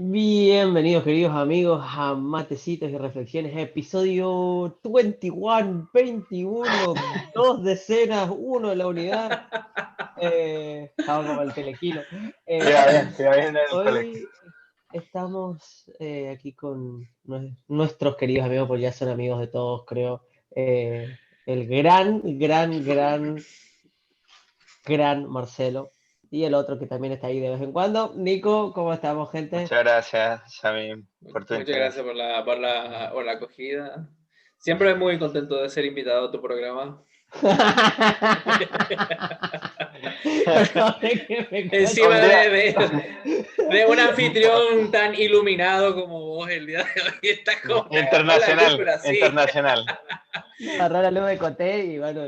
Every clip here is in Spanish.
Bienvenidos queridos amigos a Matecitos y Reflexiones, episodio 21, 2 decenas, 1 de la unidad. Estaba como el telequino. Te va bien en el colegio. Hoy estamos aquí con nuestros queridos amigos, porque ya son amigos de todos, creo. El gran Marcelo. Y el otro que también está ahí de vez en cuando. Nico, ¿cómo estamos, gente? Muchas gracias, Sammy, por tu Muchas interés. gracias por la acogida. Siempre muy contento de ser invitado a tu programa. Joder, que me Encima Un día, de un anfitrión tan iluminado como vos el día de hoy. Estás como me agarró la luz, internacional, pero así. internacional. Me agarró la luz de Coté y bueno,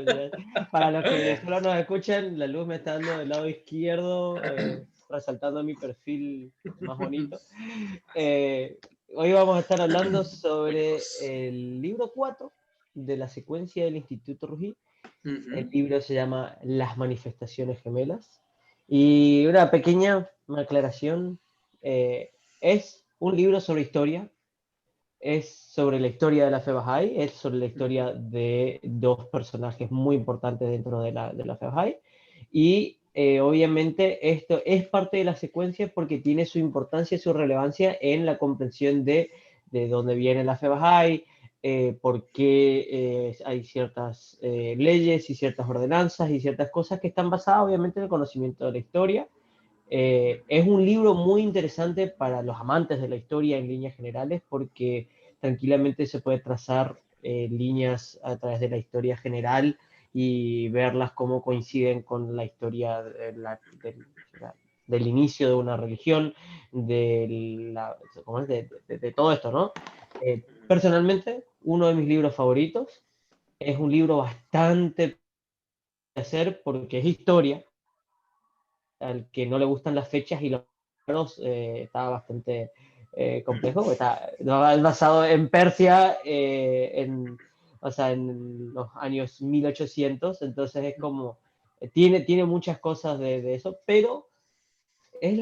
para los que Bien. solo nos escuchan, la luz me está dando del lado izquierdo, resaltando mi perfil más bonito. Eh, Hoy vamos a estar hablando sobre el libro 4 de la secuencia del Instituto Rugí. El Ujú. libro se llama Las manifestaciones gemelas. Y una pequeña aclaración, es un libro sobre historia, es sobre la historia de la fe Bahá'í, es sobre la historia de dos personajes muy importantes dentro de la fe Bahá'í. Y obviamente esto es parte de la secuencia porque tiene su importancia y su relevancia en la comprensión de dónde viene la fe Bahá'í, por qué hay ciertas leyes y ciertas ordenanzas y ciertas cosas que están basadas obviamente en el conocimiento de la historia. Es un libro muy interesante para los amantes de la historia en líneas generales porque tranquilamente se puede trazar líneas a través de la historia general y verlas cómo coinciden con la historia del inicio de una religión, ¿cómo es? De todo esto, ¿no? Personalmente, uno de mis libros favoritos es un libro bastante de hacer porque es historia, al que no le gustan las fechas y los números, está bastante complejo. Está basado en Persia, o sea, en los años 1800, entonces es como, tiene muchas cosas de eso, pero es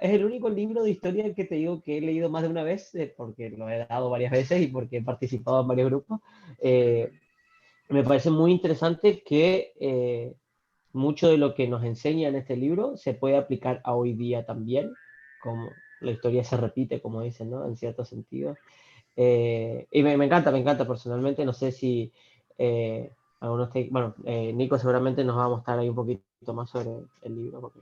el único libro de historia que te digo que he leído más de una vez, porque lo he dado varias veces y porque he participado en varios grupos. Me parece muy interesante que mucho de lo que nos enseña en este libro se puede aplicar a hoy día también, como la historia se repite, como dicen, ¿no? En cierto sentido. Y me encanta personalmente. No sé si algunos bueno, Nico seguramente nos va a mostrar ahí un poquito más sobre el libro, porque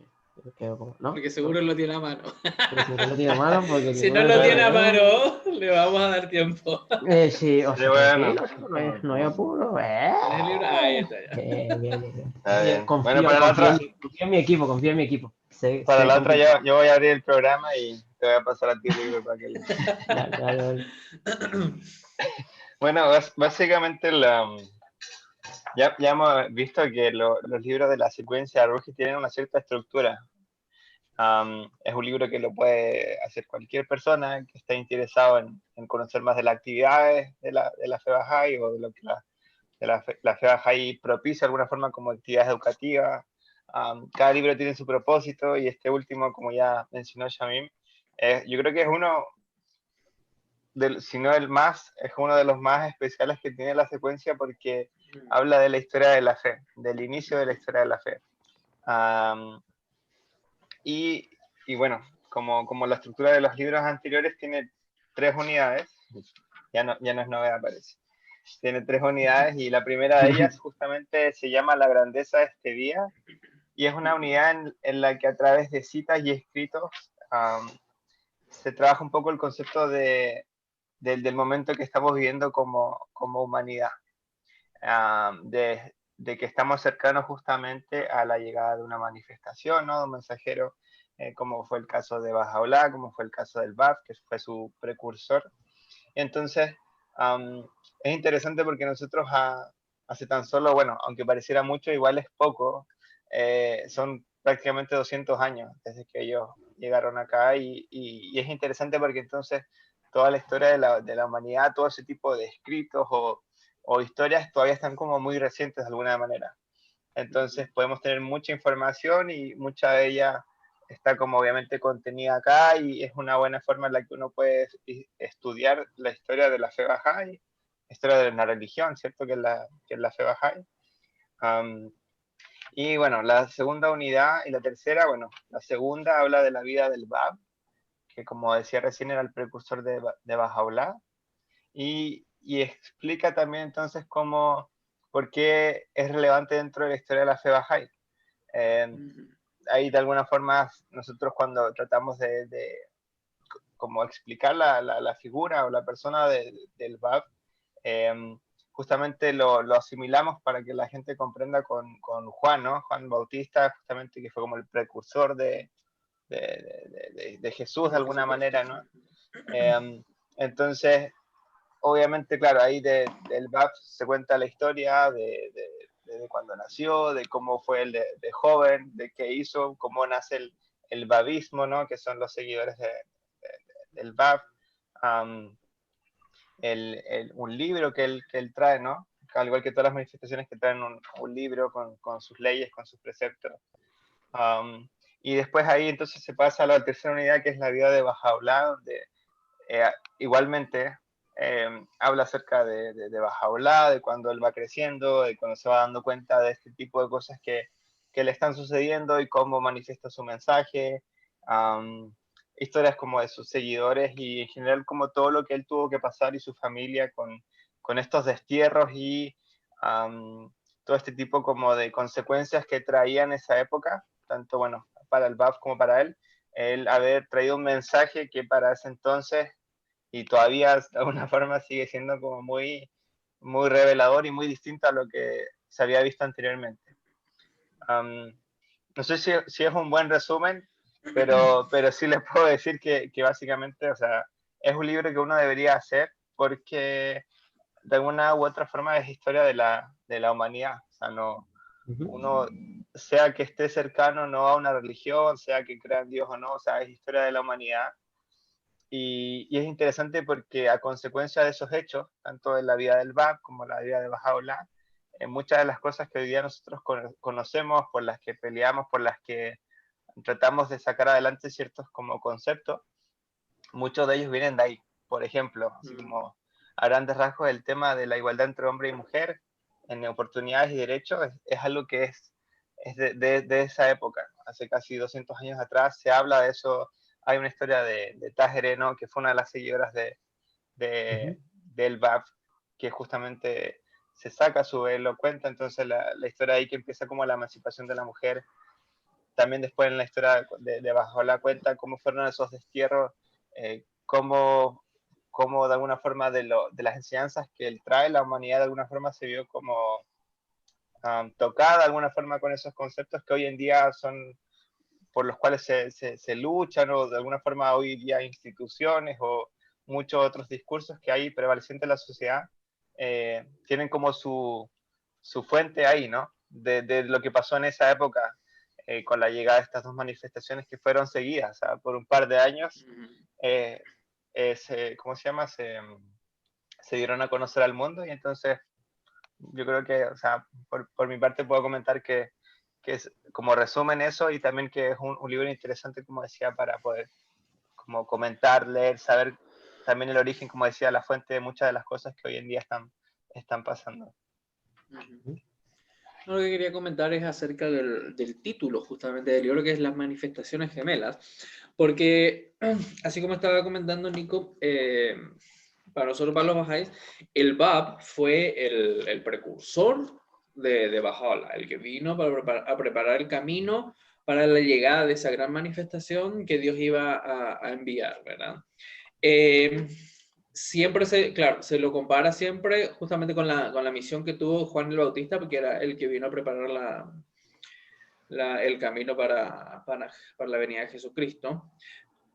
quedo como, ¿no? Porque ¿No? seguro lo tiene a mano. Porque si no lo tiene a mano, porque Si ninguno no de lo nosotros tiene Bueno, a tenemos. mano, le vamos a dar tiempo. Sí, o sí, sea, bueno, tranquilo, no hay apuro. ¿Tienes el libro? Ahí está ya. Bien, bien, bien. está bien. Bueno, Confío en mi equipo, confío en mi equipo. para Sé la otra complicado. yo voy a abrir el programa y te voy a pasar a ti el libro para que leas. Dale, dale, dale. Bueno, básicamente ya hemos visto que los libros de la secuencia de Rugi tienen una cierta estructura. Es un libro que lo puede hacer cualquier persona que esté interesado en conocer más de las actividades de la fe Bahá'í o de lo que la fe Bahá'í propicia de alguna forma como actividades educativas. Cada libro tiene su propósito y este último, como ya mencionó Shamim, yo creo que es si no el más, es uno de los más especiales que tiene la secuencia porque habla de la historia de la fe, del inicio de la historia de la fe. Um, y, y bueno, como la estructura de los libros anteriores tiene 3 unidades, ya no es novedad, parece. Tiene 3 unidades y la primera de ellas justamente se llama La grandeza de este día y es una unidad en la que a través de citas y escritos se trabaja un poco el concepto del momento que estamos viviendo como humanidad, de que estamos cercanos justamente a la llegada de una manifestación, ¿no? De un mensajero, como fue el caso de Bajaola, como fue el caso del Bab, que fue su precursor. Entonces, es interesante porque nosotros hace tan solo, bueno, aunque pareciera mucho, igual es poco, son prácticamente 200 años desde que ellos llegaron acá y es interesante porque entonces toda la historia de la humanidad, todo ese tipo de escritos o historias todavía están como muy recientes de alguna manera. Entonces podemos tener mucha información y mucha de ella está como obviamente contenida acá y es una buena forma en la que uno puede estudiar la historia de la fe Bahá'í, historia de una religión, ¿cierto? Que es la fe Bahá'í. Y bueno, la segunda unidad y la tercera, bueno, la segunda habla de la vida del Bab, que como decía recién era el precursor de Bahá'u'lláh, y explica también entonces por qué es relevante dentro de la historia de la fe Bahá'í. Ahí de alguna forma nosotros cuando tratamos de como explicar la figura o la persona del Bab, justamente lo asimilamos para que la gente comprenda con Juan, ¿no? Juan Bautista, justamente que fue como el precursor de Jesús de alguna manera, ¿no? Entonces, obviamente, claro, ahí del Bab se cuenta la historia de cuando nació, de cómo fue el de joven, de qué hizo, cómo nace el babismo, ¿no? Que son los seguidores del Bab. Un libro que él trae, ¿no? Al igual que todas las manifestaciones que traen un libro con sus leyes, con sus preceptos. Y después ahí entonces se pasa a la tercera unidad, que es la vida de Bahá'u'lláh, donde igualmente habla acerca de Bahá'u'lláh, de cuando él va creciendo, de cuando se va dando cuenta de este tipo de cosas que le están sucediendo y cómo manifiesta su mensaje, historias como de sus seguidores y en general como todo lo que él tuvo que pasar y su familia con estos destierros y todo este tipo como de consecuencias que traía en esa época, tanto bueno, para el Bab como para él haber traído un mensaje que para ese entonces y todavía de alguna forma sigue siendo como muy, muy revelador y muy distinto a lo que se había visto anteriormente. No sé si es un buen resumen, pero sí les puedo decir que básicamente, o sea, es un libro que uno debería hacer porque de alguna u otra forma es historia de la humanidad. O sea, no, uno, sea que esté cercano no a una religión, sea que crea en Dios o no, o sea, es historia de la humanidad. Y es interesante porque a consecuencia de esos hechos, tanto en la vida del Bab como la vida de Bahá'u'lláh, muchas de las cosas que hoy día nosotros conocemos, por las que peleamos, por las que tratamos de sacar adelante ciertos como conceptos, muchos de ellos vienen de ahí. Por ejemplo, así como a grandes rasgos, el tema de la igualdad entre hombre y mujer en oportunidades y derechos es algo que es de esa época. Hace casi 200 años atrás se habla de eso. Hay una historia de Tahereh, ¿no? Que fue una de las seguidoras del Bab, que justamente se saca su velo, cuenta entonces la historia ahí que empieza como la emancipación de la mujer. También después en la historia de Bahá'u'lláh cuenta cómo fueron esos destierros, cómo de alguna forma de las enseñanzas que él trae, la humanidad de alguna forma se vio como tocada de alguna forma con esos conceptos que hoy en día son por los cuales se luchan, o de alguna forma hoy día instituciones o muchos otros discursos que hay prevalecientes en la sociedad tienen como su fuente ahí, ¿no? De lo que pasó en esa época con la llegada de estas dos manifestaciones que fueron seguidas, o sea, por un par de años, ¿cómo se llama? Se dieron a conocer al mundo y entonces yo creo que, o sea, por mi parte puedo comentar que es como resumen eso y también que es un libro interesante, como decía, para poder como comentar, leer, saber también el origen, como decía, la fuente de muchas de las cosas que hoy en día están pasando. Lo que quería comentar es acerca del título justamente del libro, que es Las Manifestaciones Gemelas, porque así como estaba comentando Nico, para nosotros, para los Bahá'ís, el Bab fue el precursor de Bahá'u'lláh, el que vino a preparar el camino para la llegada de esa gran manifestación que Dios iba a enviar, ¿verdad? Siempre se lo compara siempre justamente con la misión que tuvo Juan el Bautista, porque era el que vino a preparar el camino para la venida de Jesucristo,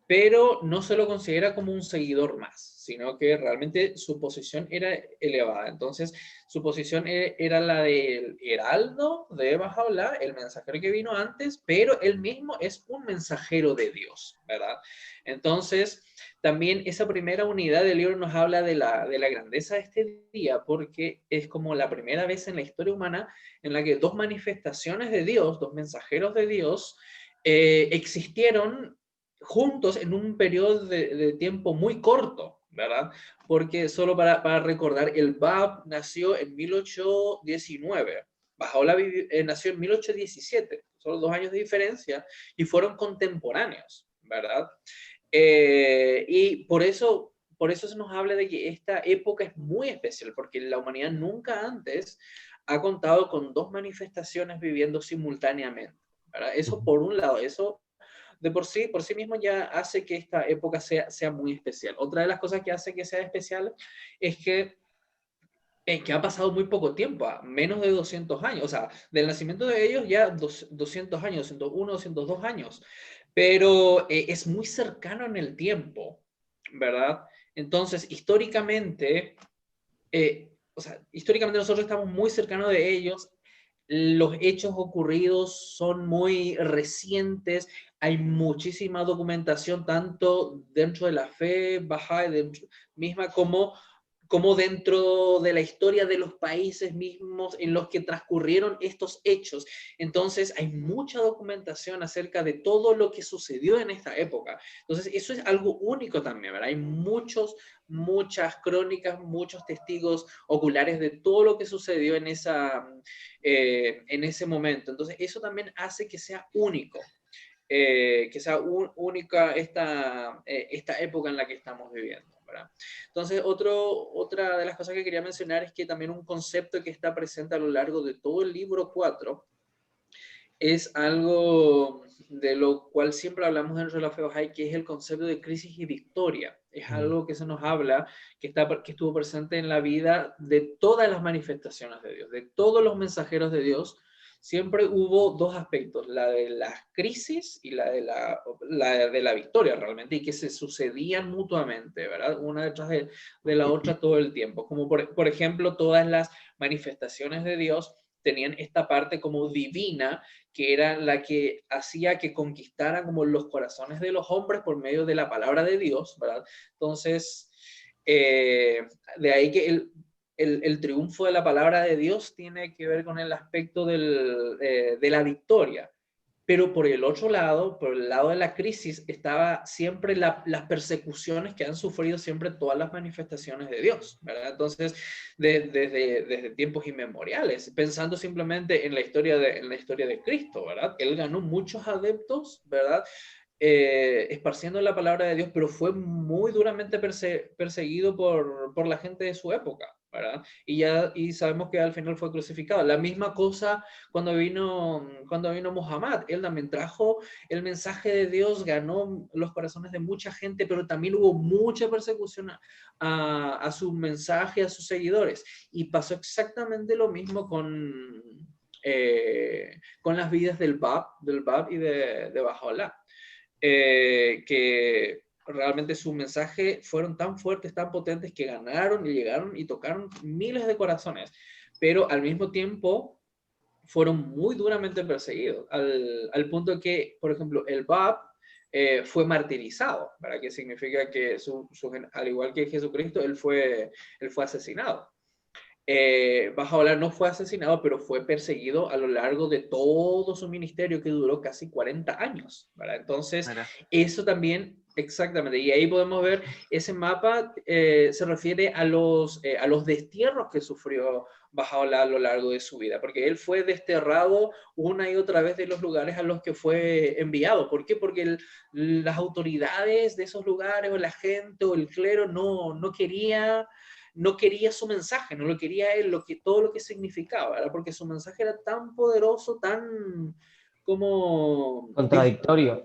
pero no se lo considera como un seguidor más, sino que realmente su posición era elevada. Entonces, su posición era la del heraldo de Bahá'u'lláh, el mensajero que vino antes, pero él mismo es un mensajero de Dios, ¿verdad? Entonces, también esa primera unidad del libro nos habla de la grandeza de este día, porque es como la primera vez en la historia humana en la que dos manifestaciones de Dios, dos mensajeros de Dios, existieron juntos en un periodo de tiempo muy corto, ¿verdad? Porque solo para recordar, el Bab nació en 1819, Bajaola nació en 1817, solo 2 años de diferencia, y fueron contemporáneos, ¿verdad? Y por eso se nos habla de que esta época es muy especial, porque la humanidad nunca antes ha contado con 2 manifestaciones viviendo simultáneamente, ¿verdad? Eso por un lado, eso de por sí mismo ya hace que esta época sea muy especial. Otra de las cosas que hace que sea especial es que ha pasado muy poco tiempo, menos de 200 años, o sea, del nacimiento de ellos ya 200 años, 201, 202 años, pero es muy cercano en el tiempo, ¿verdad? Entonces, históricamente nosotros estamos muy cercanos de ellos, los hechos ocurridos son muy recientes, hay muchísima documentación, tanto dentro de la fe Bahá'í misma como dentro de la historia de los países mismos en los que transcurrieron estos hechos. Entonces, hay mucha documentación acerca de todo lo que sucedió en esta época. Entonces, eso es algo único también, ¿verdad? Hay muchas crónicas, muchos testigos oculares de todo lo que sucedió en ese momento. Entonces, eso también hace que sea único. Que sea única esta época en la que estamos viviendo, ¿verdad? Entonces, otra de las cosas que quería mencionar es que también un concepto que está presente a lo largo de todo el libro 4 es algo de lo cual siempre hablamos dentro de la fe Bahá'í, que es el concepto de crisis y victoria. Es algo que se nos habla, que estuvo presente en la vida de todas las manifestaciones de Dios, de todos los mensajeros de Dios. Siempre hubo 2 aspectos, la de la crisis y la de la victoria realmente, y que se sucedían mutuamente, ¿verdad? Una detrás de la otra todo el tiempo. Como por ejemplo, todas las manifestaciones de Dios tenían esta parte como divina, que era la que hacía que conquistaran como los corazones de los hombres por medio de la palabra de Dios, ¿verdad? Entonces, de ahí que el triunfo de la palabra de Dios tiene que ver con el aspecto de la victoria. Pero por el otro lado, por el lado de la crisis, estaba siempre las persecuciones que han sufrido siempre todas las manifestaciones de Dios, ¿verdad? Entonces, desde tiempos inmemoriales, pensando simplemente en la historia de Cristo, ¿verdad? Él ganó muchos adeptos, ¿verdad? Esparciendo la palabra de Dios, pero fue muy duramente perseguido por la gente de su época, ¿verdad? Y sabemos que al final fue crucificado. La misma cosa cuando vino Muhammad, él también trajo el mensaje de Dios, ganó los corazones de mucha gente, pero también hubo mucha persecución a su mensaje, a sus seguidores. Y pasó exactamente lo mismo con las vidas del Bab y de Bahá'u'lláh. Que realmente sus mensajes fueron tan fuertes, tan potentes, que ganaron y llegaron y tocaron miles de corazones, pero al mismo tiempo fueron muy duramente perseguidos, al punto que, por ejemplo, el Bab fue martirizado, ¿verdad? Que significa que al igual que Jesucristo, él fue asesinado. Bahá'u'lláh no fue asesinado, pero fue perseguido a lo largo de todo su ministerio, que duró casi 40 años, ¿verdad? Entonces, eso también, exactamente, y ahí podemos ver, ese mapa se refiere a los destierros que sufrió Bahá'u'lláh a lo largo de su vida, porque él fue desterrado una y otra vez de los lugares a los que fue enviado. ¿Por qué? Porque las autoridades de esos lugares, o la gente, o el clero, no quería su mensaje, no lo quería él, todo lo que significaba, ¿verdad? Porque su mensaje era tan poderoso, tan como Contradictorio.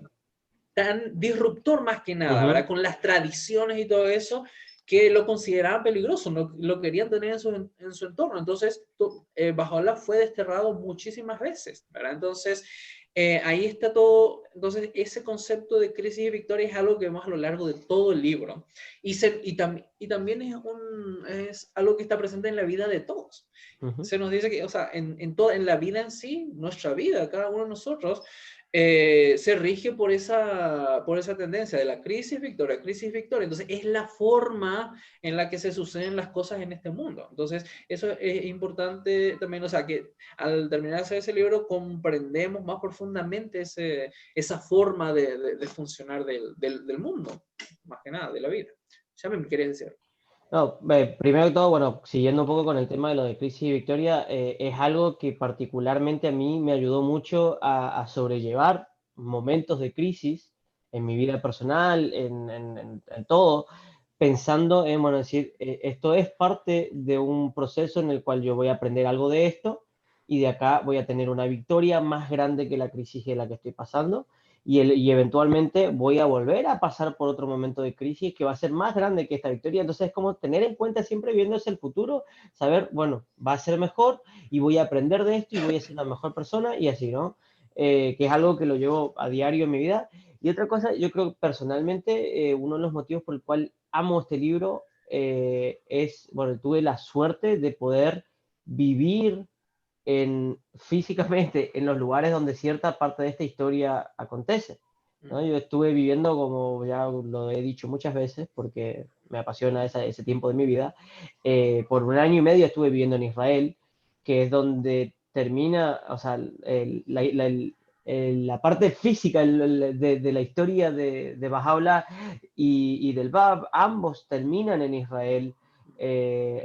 tan disruptor más que nada, ¿verdad? Con las tradiciones y todo eso, que lo consideraban peligroso, no lo querían tener en su entorno. Entonces, Bahá'u'lláh fue desterrado muchísimas veces, ¿verdad? Entonces, ahí está todo. Entonces, ese concepto de crisis y victoria es algo que vemos a lo largo de todo el libro. Y también es algo que está presente en la vida de todos. Se nos dice que, o sea, en la vida en sí, nuestra vida, cada uno de nosotros, se rige por esa tendencia de la crisis, victoria, crisis, victoria. Entonces, es la forma en la que se suceden las cosas en este mundo. Entonces, eso es importante también, o sea, que al terminar de hacer ese libro comprendemos más profundamente esa forma de funcionar del mundo, más que nada, de la vida. Ya me querés decir. No, primero que todo, bueno, siguiendo un poco con el tema de lo de crisis y victoria, es algo que particularmente a mí me ayudó mucho a sobrellevar momentos de crisis en mi vida personal, en todo, pensando en, bueno, decir, esto es parte de un proceso en el cual yo voy a aprender algo de esto y de acá voy a tener una victoria más grande que la crisis de la que estoy pasando y eventualmente voy a volver a pasar por otro momento de crisis que va a ser más grande que esta victoria. Entonces es como tener en cuenta siempre viéndose el futuro, saber, bueno, va a ser mejor y voy a aprender de esto y voy a ser una mejor persona y así, ¿no? Que es algo que lo llevo a diario en mi vida. Y otra cosa, yo creo personalmente, uno de los motivos por el cual amo este libro es, bueno, tuve la suerte de poder vivir físicamente en los lugares donde cierta parte de esta historia acontece, ¿no? Yo estuve viviendo, como ya lo he dicho muchas veces, porque me apasiona ese tiempo de mi vida, por 1 año y medio estuve viviendo en Israel, que es donde termina, o sea, la parte física de la historia de Bahá'u'lláh y del Bab, ambos terminan en Israel,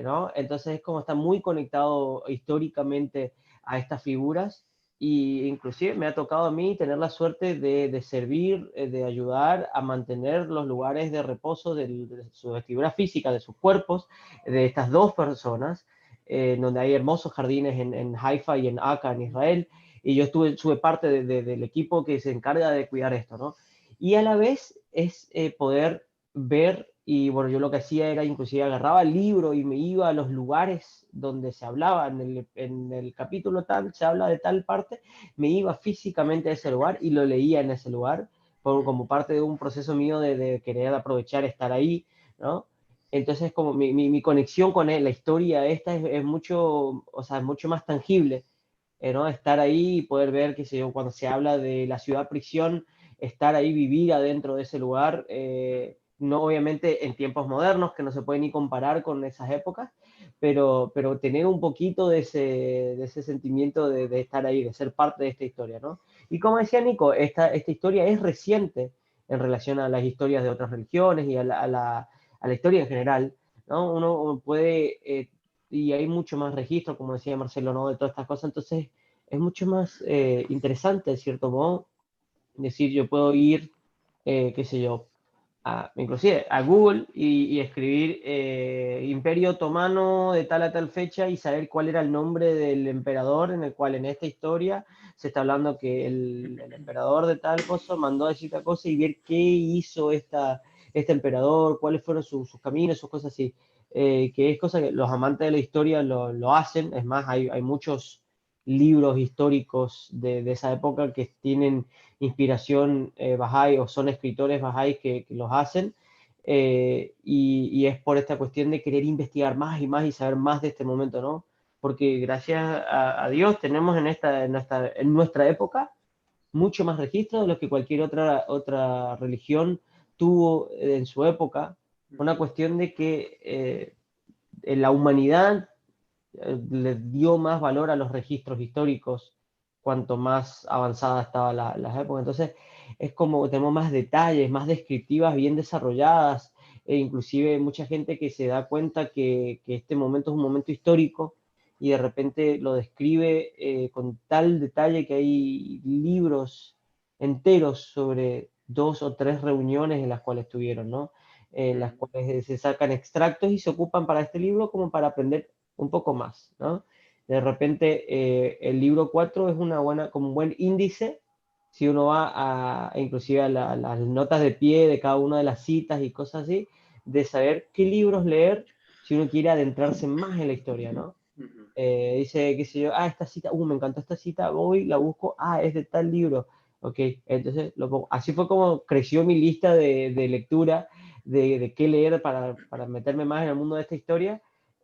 ¿no? Entonces es como está muy conectado históricamente a estas figuras y inclusive me ha tocado a mí tener la suerte de servir, de ayudar a mantener los lugares de reposo de su figura física, de sus cuerpos, de estas dos personas, donde hay hermosos jardines en Haifa y en Akka, en Israel, y yo tuve parte del equipo que se encarga de cuidar esto, ¿no? Y a la vez es poder ver, y bueno, yo lo que hacía era inclusive agarraba el libro y me iba a los lugares donde se hablaba, en el capítulo tal, se habla de tal parte, me iba físicamente a ese lugar y lo leía en ese lugar, como parte de un proceso mío de querer aprovechar estar ahí, ¿no? Entonces, como mi conexión con él, la historia esta es mucho, o sea, es mucho más tangible, ¿no? Estar ahí y poder ver, qué sé yo, cuando se habla de la ciudad prisión, estar ahí, vivir adentro de ese lugar, no obviamente en tiempos modernos, que no se puede ni comparar con esas épocas, pero tener un poquito de ese sentimiento de estar ahí, de ser parte de esta historia, ¿no? Y como decía Nico, esta historia es reciente en relación a las historias de otras religiones y a la historia en general, ¿no? Uno puede y hay mucho más registro, como decía Marcelo, ¿no? De todas estas cosas, entonces es mucho más interesante, de cierto modo, decir, yo puedo ir, qué sé yo, inclusive a Google y escribir Imperio Otomano de tal a tal fecha y saber cuál era el nombre del emperador en el cual en esta historia se está hablando que el emperador de tal cosa mandó a decir tal cosa y ver qué hizo este emperador, cuáles fueron sus caminos, sus cosas así. Que es cosa que los amantes de la historia lo hacen, es más, hay muchos libros históricos de esa época que tienen inspiración Bahá'í o son escritores Bahá'í que los hacen, y es por esta cuestión de querer investigar más y más y saber más de este momento, ¿no? Porque gracias a Dios tenemos en nuestra época mucho más registro de lo que cualquier otra religión tuvo en su época. Una cuestión de que en la humanidad le dio más valor a los registros históricos cuanto más avanzada estaba las épocas. Entonces, es como tenemos más detalles, más descriptivas, bien desarrolladas, e inclusive mucha gente que se da cuenta que este momento es un momento histórico y de repente lo describe con tal detalle que hay libros enteros sobre 2 o 3 reuniones en las cuales estuvieron, ¿no? En las cuales se sacan extractos y se ocupan para este libro como para aprender un poco más, ¿no? De repente, el libro 4 es como un buen índice si uno va inclusive a las notas de pie de cada una de las citas y cosas así, de saber qué libros leer si uno quiere adentrarse más en la historia, ¿no? Dice, qué sé yo, esta cita, me encantó esta cita, voy, la busco, es de tal libro, ok, entonces lo pongo. Así fue como creció mi lista de lectura, de qué leer para meterme más en el mundo de esta historia,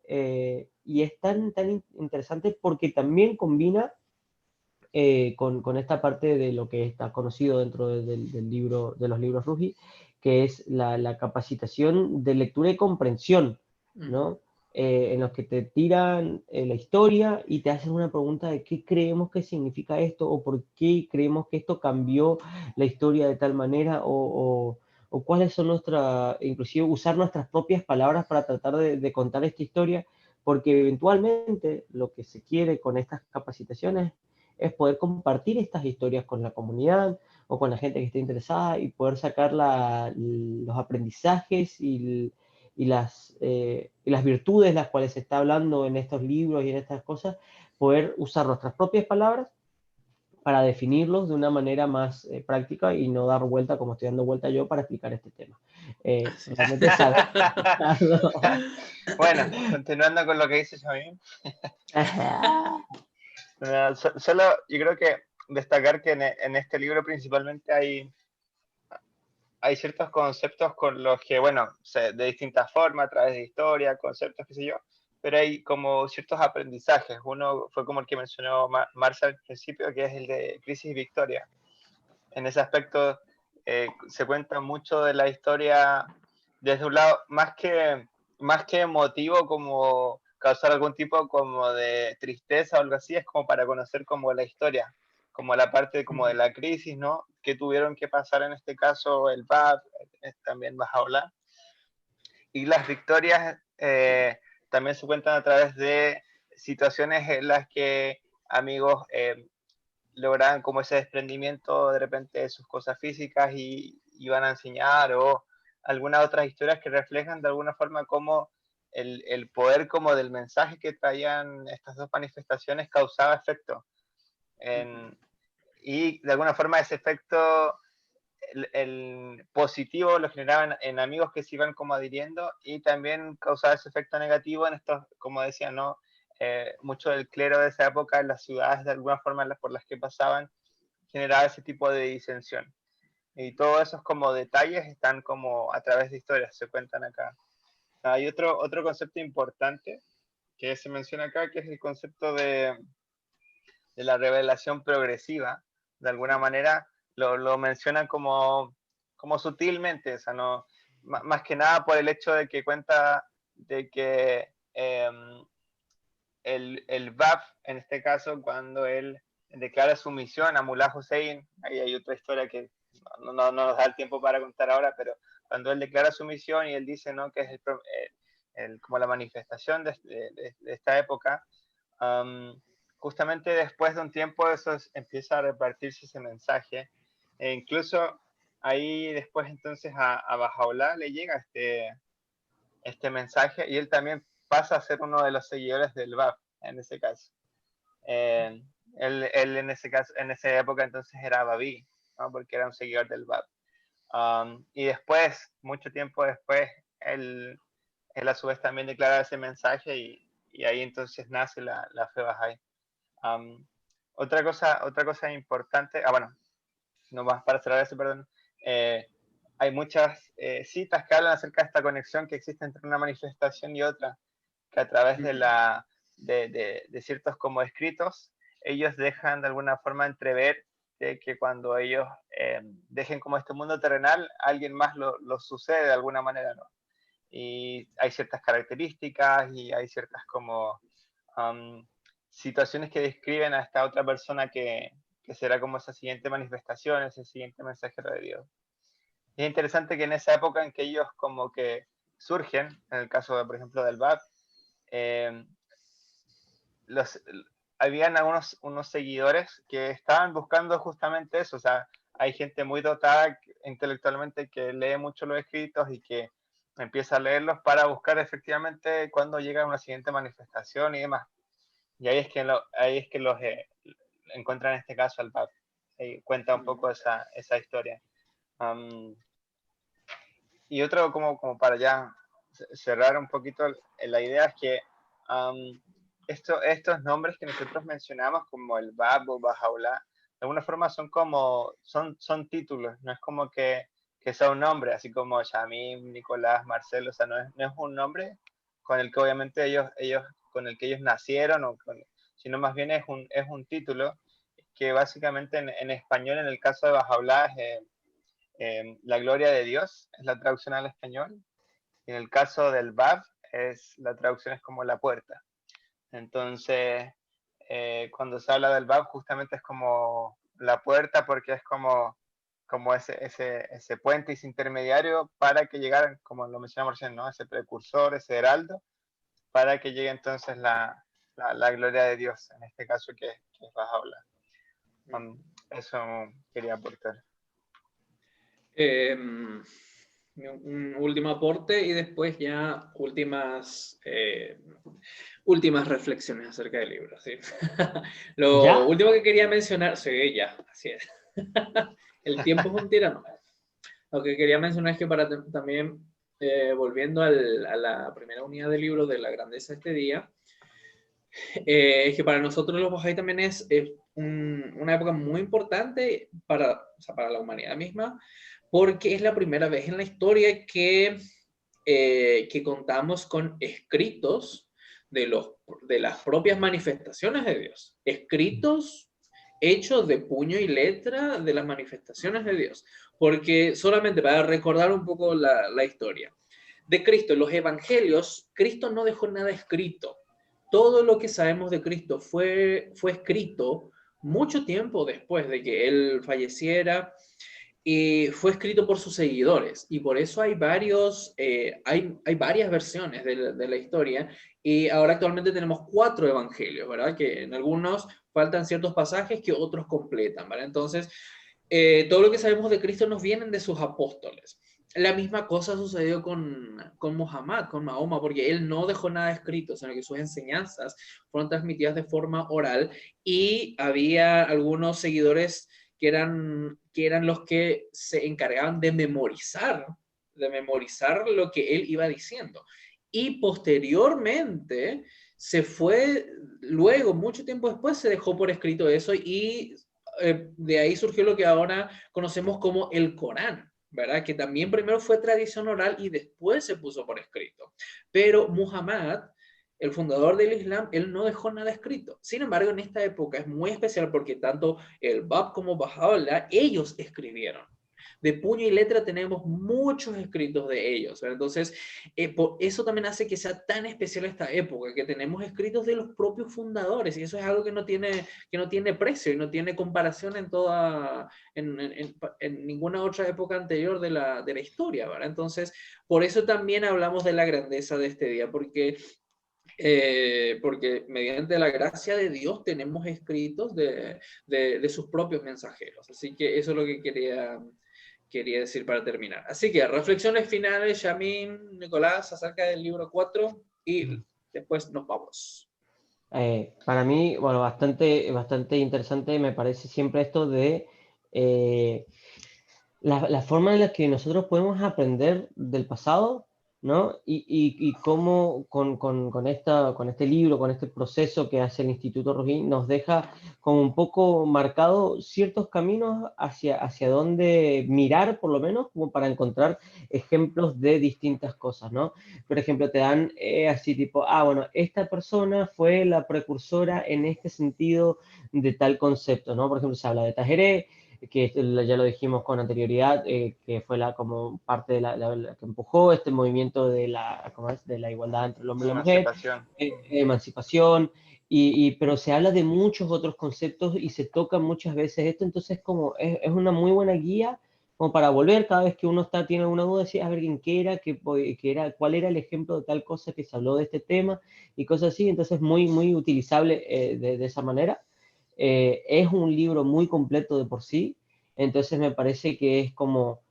y es tan interesante porque también combina con esta parte de lo que está conocido dentro del libro, de los libros Ruggie, que es la capacitación de lectura y comprensión, ¿no? En los que te tiran la historia y te hacen una pregunta de qué creemos que significa esto o por qué creemos que esto cambió la historia de tal manera o cuáles son inclusive usar nuestras propias palabras para tratar de contar esta historia, porque eventualmente lo que se quiere con estas capacitaciones es poder compartir estas historias con la comunidad o con la gente que esté interesada y poder sacar los aprendizajes y las virtudes las cuales se está hablando en estos libros y en estas cosas, poder usar nuestras propias palabras para definirlos de una manera más práctica y no dar vuelta como estoy dando vuelta yo para explicar este tema. Realmente Bueno, continuando con lo que dices, Javier. Solo yo creo que destacar que en este libro principalmente hay ciertos conceptos con los que, bueno, de distintas formas, a través de historia, conceptos, qué sé yo, pero hay como ciertos aprendizajes. Uno fue como el que mencionó Marcia al principio, que es el de Crisis y Victoria. En ese aspecto se cuenta mucho de la historia desde un lado, más que emotivo, como causar algún tipo como de tristeza o algo así, es como para conocer como la historia, como la parte como de la crisis, ¿no? Que tuvieron que pasar en este caso el BAP, también Bajaola. Y las victorias también se cuentan a través de situaciones en las que amigos lograban como ese desprendimiento de repente de sus cosas físicas y iban a enseñar, o algunas otras historias que reflejan de alguna forma cómo el poder como del mensaje que traían estas dos manifestaciones causaba efecto. Y de alguna forma ese efecto, el positivo lo generaban en amigos que se iban como adhiriendo, y también causaba ese efecto negativo en estos, como decía, ¿no? Mucho del clero de esa época en las ciudades, de alguna forma por las que pasaban, generaba ese tipo de disensión. Y todos esos como detalles están como a través de historias, se cuentan acá. Hay otro concepto importante que se menciona acá, que es el concepto de la revelación progresiva. De alguna manera lo mencionan como sutilmente, o sea, no, más que nada por el hecho de que cuenta de que el Bab, en este caso, cuando él declara su misión a Mullah Hussein, ahí hay otra historia que no nos da el tiempo para contar ahora, pero cuando él declara su misión y él dice, ¿no?, que es como la manifestación de esta época, justamente después de un tiempo eso empieza a repartirse ese mensaje, e incluso ahí después entonces a Bajaola le llega este mensaje, y él también pasa a ser uno de los seguidores del Bab en ese caso. Él en ese caso, en esa época entonces era Babí, ¿no?, porque era un seguidor del Bab. Y después, mucho tiempo después, él a su vez también declara ese mensaje, y ahí entonces nace la fe Bahá'í. Otra cosa importante, bueno, no más para cerrar eso, perdón, hay muchas citas que hablan acerca de esta conexión que existe entre una manifestación y otra, que a través de ciertos como escritos, ellos dejan de alguna forma entrever de que cuando ellos dejen como este mundo terrenal, alguien más lo sucede de alguna manera, ¿no? Y hay ciertas características y hay ciertas como situaciones que describen a esta otra persona que será como esa siguiente manifestación, ese siguiente mensajero de Dios. Y es interesante que en esa época en que ellos como que surgen, en el caso, por ejemplo, del Bab, habían unos seguidores que estaban buscando justamente eso. O sea, hay gente muy dotada intelectualmente que lee mucho los escritos y que empieza a leerlos para buscar efectivamente cuándo llega una siguiente manifestación y demás. Y ahí es que los encuentran en este caso al Bab. Ahí cuenta un poco esa historia. Y otro como para ya cerrar un poquito la idea es que estos nombres que nosotros mencionamos como el Bab o Bajaola, de alguna forma son títulos, no es como que sea un nombre, así como Yamim, Nicolás, Marcelo, o sea, no es un nombre con el que obviamente ellos nacieron, sino más bien es un título que básicamente en español, en el caso de Bajaola, la gloria de Dios, es la traducción al español. Y en el caso del Bab, la traducción es como la puerta. Entonces, cuando se habla del Bab, justamente es como la puerta, porque es como ese puente, ese intermediario para que llegara, como lo mencionamos recién, ¿no? Ese precursor, ese heraldo, para que llegue entonces la gloria de Dios, en este caso que vas a hablar. Eso quería aportar. Un último aporte y después ya últimas reflexiones acerca del libro. ¿Sí? Lo ¿Ya? último que quería mencionar, sí, ya, así es. El tiempo es un tirano. Lo que quería mencionar es que para también, volviendo a la primera unidad del libro de la grandeza de este día, es que para nosotros los Bahá'í también es una época muy importante para la humanidad misma, porque es la primera vez en la historia que contamos con escritos de las propias manifestaciones de Dios, escritos hechos de puño y letra de las manifestaciones de Dios, porque solamente para recordar un poco la historia de Cristo, en los evangelios, Cristo no dejó nada escrito. Todo lo que sabemos de Cristo fue escrito mucho tiempo después de que Él falleciera, y fue escrito por sus seguidores, y por eso hay varias versiones de la historia, y ahora actualmente tenemos 4 evangelios, ¿verdad? Que en algunos faltan ciertos pasajes que otros completan, ¿verdad? Entonces, todo lo que sabemos de Cristo nos vienen de sus apóstoles. La misma cosa sucedió con Muhammad, con Mahoma, porque él no dejó nada escrito, sino que sus enseñanzas fueron transmitidas de forma oral, y había algunos seguidores que eran los que se encargaban de memorizar lo que él iba diciendo. Y posteriormente luego, mucho tiempo después, se dejó por escrito eso, y de ahí surgió lo que ahora conocemos como el Corán, ¿verdad? Que también primero fue tradición oral y después se puso por escrito. Pero Muhammad, el fundador del Islam, él no dejó nada escrito. Sin embargo, en esta época es muy especial porque tanto el Bab como Baha'u'lláh, ellos escribieron. De puño y letra tenemos muchos escritos de ellos, ¿verdad? Entonces, por eso también hace que sea tan especial esta época, que tenemos escritos de los propios fundadores, y eso es algo que no tiene precio y no tiene comparación en ninguna otra época anterior de la historia, ¿verdad? Entonces, por eso también hablamos de la grandeza de este día, porque mediante la gracia de Dios tenemos escritos de sus propios mensajeros. Así que eso es lo que quería decir para terminar. Así que reflexiones finales, Yamin, Nicolás, acerca del libro 4, y después nos vamos. Para mí, bueno, bastante interesante me parece siempre esto de la forma en la que nosotros podemos aprender del pasado, ¿no? Y cómo con este libro, con este proceso que hace el Instituto Rojí, nos deja como un poco marcado ciertos caminos hacia dónde mirar, por lo menos, como para encontrar ejemplos de distintas cosas, ¿no? Por ejemplo, te dan así tipo, bueno, esta persona fue la precursora en este sentido de tal concepto, ¿no? Por ejemplo, se habla de Tajeré, que ya lo dijimos con anterioridad, que fue como parte de la que empujó este movimiento de la igualdad entre el hombre y la mujer, emancipación, pero se habla de muchos otros conceptos y se toca muchas veces esto, entonces es una muy buena guía como para volver cada vez que uno tiene alguna duda, decir, a ver en qué era, cuál era el ejemplo de tal cosa que se habló de este tema y cosas así, entonces muy, muy utilizable de esa manera. Es un libro muy completo de por sí, entonces me parece que es como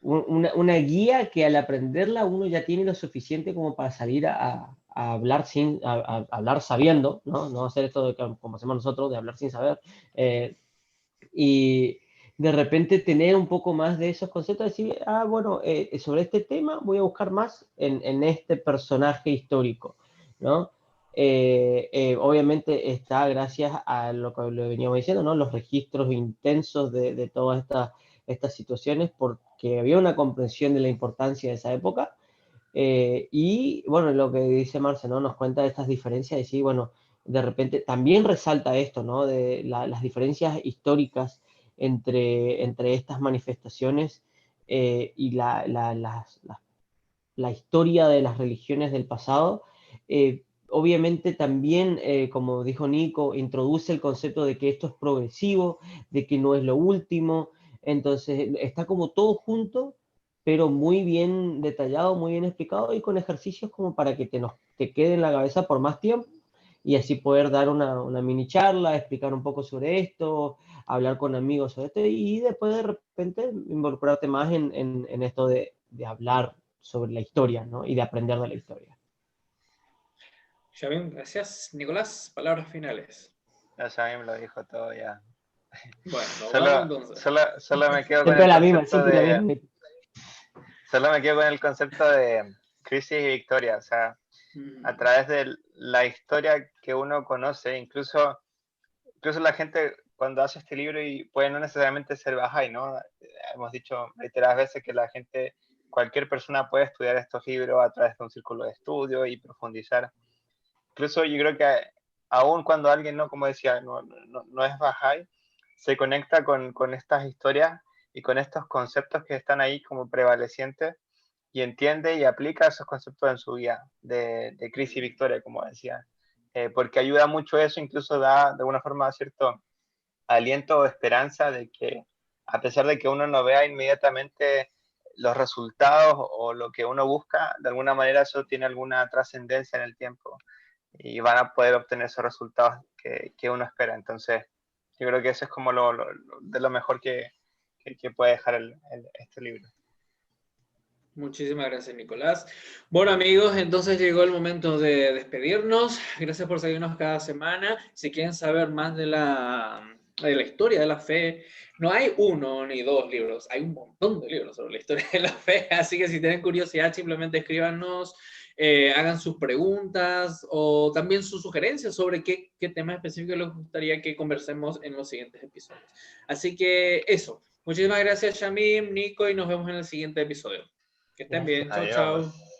una guía que al aprenderla uno ya tiene lo suficiente como para salir a hablar a hablar sabiendo, ¿no? No hacer esto como hacemos nosotros, de hablar sin saber, y de repente tener un poco más de esos conceptos, decir, bueno, sobre este tema voy a buscar más en este personaje histórico, ¿no? Obviamente está gracias a lo que le veníamos diciendo, ¿no? Los registros intensos de todas estas situaciones, porque había una comprensión de la importancia de esa época. Y bueno, lo que dice Marce, ¿no? Nos cuenta de estas diferencias, decir, bueno, de repente también resalta esto, ¿no? De las diferencias históricas entre estas manifestaciones y la historia de las religiones del pasado. Obviamente también, como dijo Nico, introduce el concepto de que esto es progresivo, de que no es lo último, entonces está como todo junto, pero muy bien detallado, muy bien explicado y con ejercicios como para que te quede en la cabeza por más tiempo y así poder dar una mini charla, explicar un poco sobre esto, hablar con amigos sobre esto y después de repente involucrarte más en esto de hablar sobre la historia, ¿no? Y de aprender de la historia. Ya bien, gracias. Nicolás, palabras finales. Ya Samim lo dijo todo ya. Bueno, nos vamos Solo, entonces. solo me quedo con Siempre el la misma, concepto siempre la de, misma. solo me quedo con el concepto de crisis y victoria. O sea, a través de la historia que uno conoce, incluso la gente cuando hace este libro y puede no necesariamente ser Bahá'í, ¿no? Hemos dicho reiteradas veces que la gente, cualquier persona puede estudiar estos libros a través de un círculo de estudio y profundizar. Incluso yo creo que aún cuando alguien, no, como decía, no es Bahá'í, se conecta con estas historias y con estos conceptos que están ahí como prevalecientes y entiende y aplica esos conceptos en su vida de crisis y victoria, como decía. Porque ayuda mucho eso, incluso da de alguna forma cierto aliento o esperanza de que a pesar de que uno no vea inmediatamente los resultados o lo que uno busca, de alguna manera eso tiene alguna trascendencia en el tiempo y van a poder obtener esos resultados que uno espera. Entonces, yo creo que eso es como de lo mejor que puede dejar este libro. Muchísimas gracias, Nicolás. Bueno, amigos, entonces llegó el momento de despedirnos. Gracias por seguirnos cada semana. Si quieren saber más de la historia de la fe, no hay uno ni dos libros, hay un montón de libros sobre la historia de la fe. Así que si tienen curiosidad, simplemente escríbanos, hagan sus preguntas o también sus sugerencias sobre qué tema específico les gustaría que conversemos en los siguientes episodios. Así que eso. Muchísimas gracias, Shamim, Nico, y nos vemos en el siguiente episodio. Que estén bien. Chao, chao. Adiós.